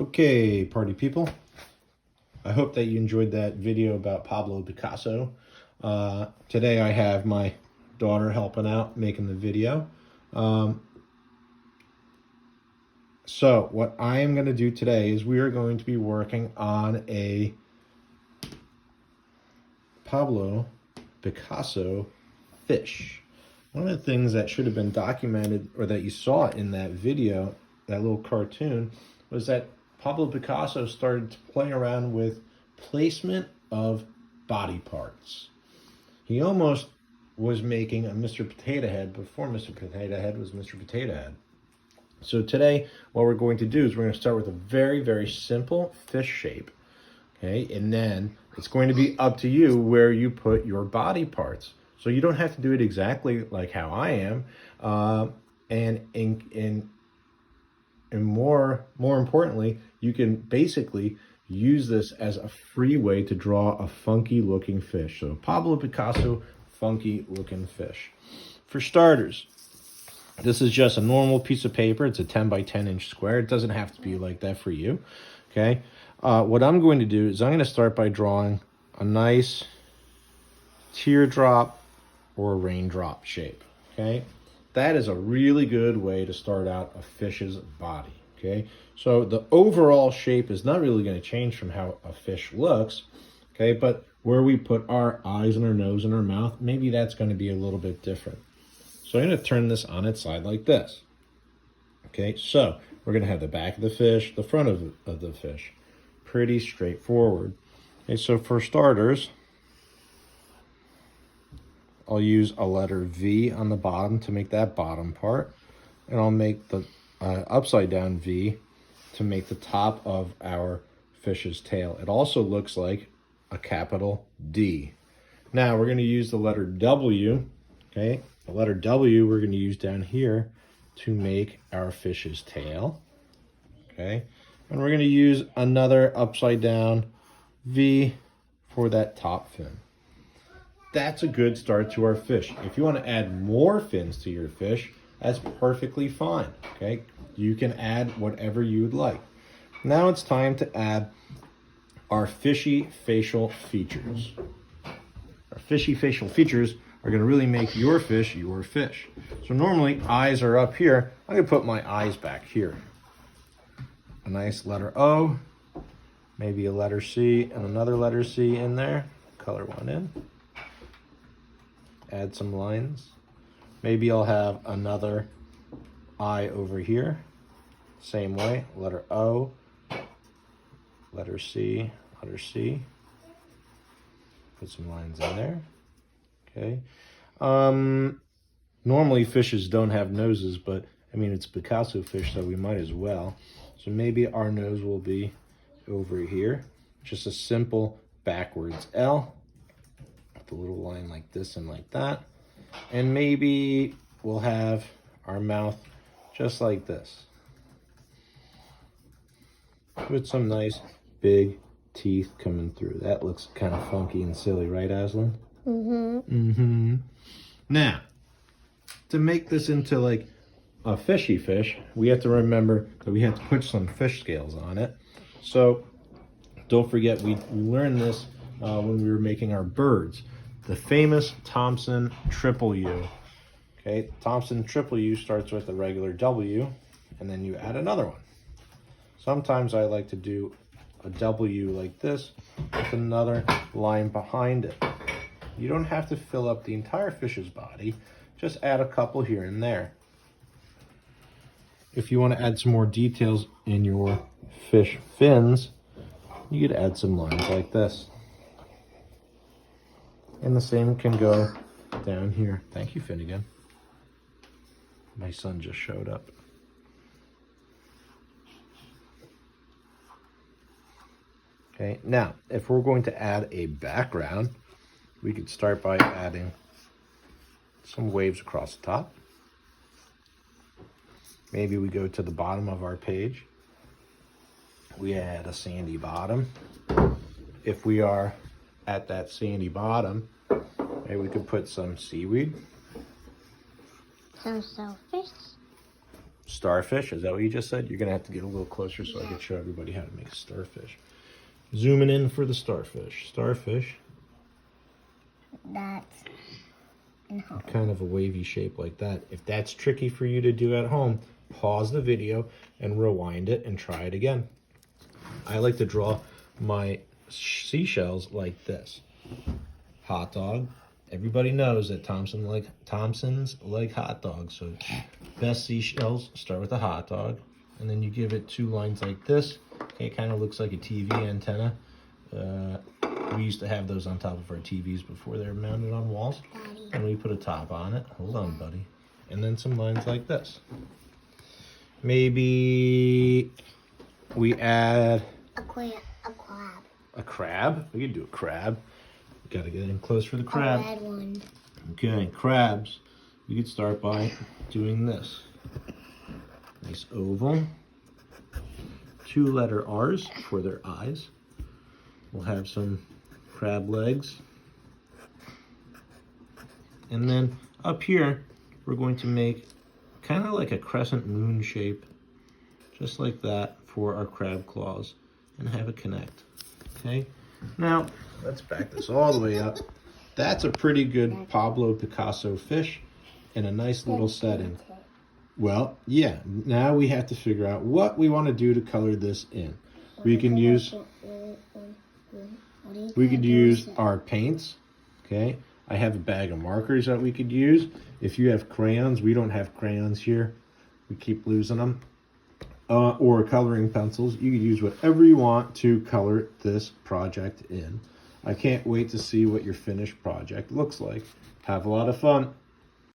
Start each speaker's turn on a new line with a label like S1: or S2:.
S1: Okay, party people. I hope that you enjoyed that video about Pablo Picasso. Today I have my daughter helping out making the video. So what I am going to do today is we are going to be working on a Pablo Picasso fish. One of the things that should have been documented, or that you saw in that video, that little cartoon, was that Pablo Picasso started to play around with placement of body parts. He almost was making a Mr. Potato Head before Mr. Potato Head was Mr. Potato Head. So today, what we're going to do is we're going to start with a very, very simple fish shape. Okay, and then it's going to be up to you where you put your body parts. So you don't have to do it exactly like how I am. And more importantly, you can basically use this as a free way to draw a funky looking fish. So Pablo Picasso, funky looking fish. For starters, this is just a normal piece of paper. It's a 10 by 10 inch square. It doesn't have to be like that for you. Okay. What I'm going to do is I'm going to start by drawing a nice teardrop or a raindrop shape. Okay. That is a really good way to start out a fish's body. Okay. So the overall shape is not really going to change from how a fish looks. Okay. But where we put our eyes and our nose and our mouth, maybe that's going to be a little bit different. So I'm going to turn this on its side like this. Okay. So we're going to have the back of the fish, the front of the fish. Pretty straightforward. Okay. So for starters, I'll use a letter V on the bottom to make that bottom part. And I'll make the upside down V to make the top of our fish's tail. It also looks like a capital D. Now we're going to use the letter W. Okay, the letter W we're going to use down here to make our fish's tail. Okay, and we're going to use another upside down V for that top fin. That's a good start to our fish. If you want to add more fins to your fish, that's perfectly fine. Okay, you can add whatever you would like. Now it's time to add our fishy facial features. Our fishy facial features are going to really make your fish your fish. So normally eyes are up here. I'm going to put my eyes back here. A nice letter O, maybe a letter C and another letter C in there. Color one in. Add some lines. Maybe I'll have another eye over here. Same way, letter O, letter C, letter C. Put some lines in there. Okay. Normally fishes don't have noses, but I mean, it's Picasso fish, so we might as well. So maybe our nose will be over here. Just a simple backwards L. A little line like this and like that, and maybe we'll have our mouth just like this with some nice big teeth coming through. That looks kind of funky and silly, right, Aslan? Now, to make this into like a fishy fish, we have to remember that we have to put some fish scales on it. So don't forget, we learned this when we were making our birds. The famous Thompson triple U. Okay, Thompson triple U starts with a regular W, and then you add another one. Sometimes I like to do a W like this with another line behind it. You don't have to fill up the entire fish's body, just add a couple here and there. If you want to add some more details in your fish fins, you could add some lines like this. And the same can go down here. Thank you, Finnegan. My son just showed up. Okay, now, if we're going to add a background, we could start by adding some waves across the top. Maybe we go to the bottom of our page. We add a sandy bottom. If we are at that sandy bottom, maybe we could put some seaweed.
S2: Some shellfish.
S1: starfish. Is that what you just said? You're going to have to get a little closer so I can show everybody how to make a starfish. Zooming in for the starfish. Starfish.
S2: That's
S1: kind of a wavy shape like that. If that's tricky for you to do at home, pause the video and rewind it and try it again. I like to draw my seashells like this. Hot dog. Everybody knows that Thompsons like hot dogs. So best seashells start with a hot dog, and then you give it 2 lines like this. Okay, it kind of looks like a TV antenna. We used to have those on top of our TVs before they were mounted on walls.
S2: Daddy.
S1: And we put a top on it. Hold on, buddy. And then some lines like this. Maybe we add
S2: a crab.
S1: a crab. We could do a crab. Got to get in close for the crab.
S2: A red one.
S1: Okay, crabs. We could start by doing this. Nice oval. 2 letter R's for their eyes. We'll have some crab legs. And then up here, we're going to make kind of like a crescent moon shape, just like that, for our crab claws, and have it connect. Okay? Now, let's back this all the way up. That's a pretty good Pablo Picasso fish in a nice little setting. Well, yeah, now we have to figure out what we want to do to color this in. We could use our paints, okay? I have a bag of markers that we could use. If you have crayons, we don't have crayons here. We keep losing them. Or coloring pencils. You could use whatever you want to color this project in. I can't wait to see what your finished project looks like. Have a lot of fun.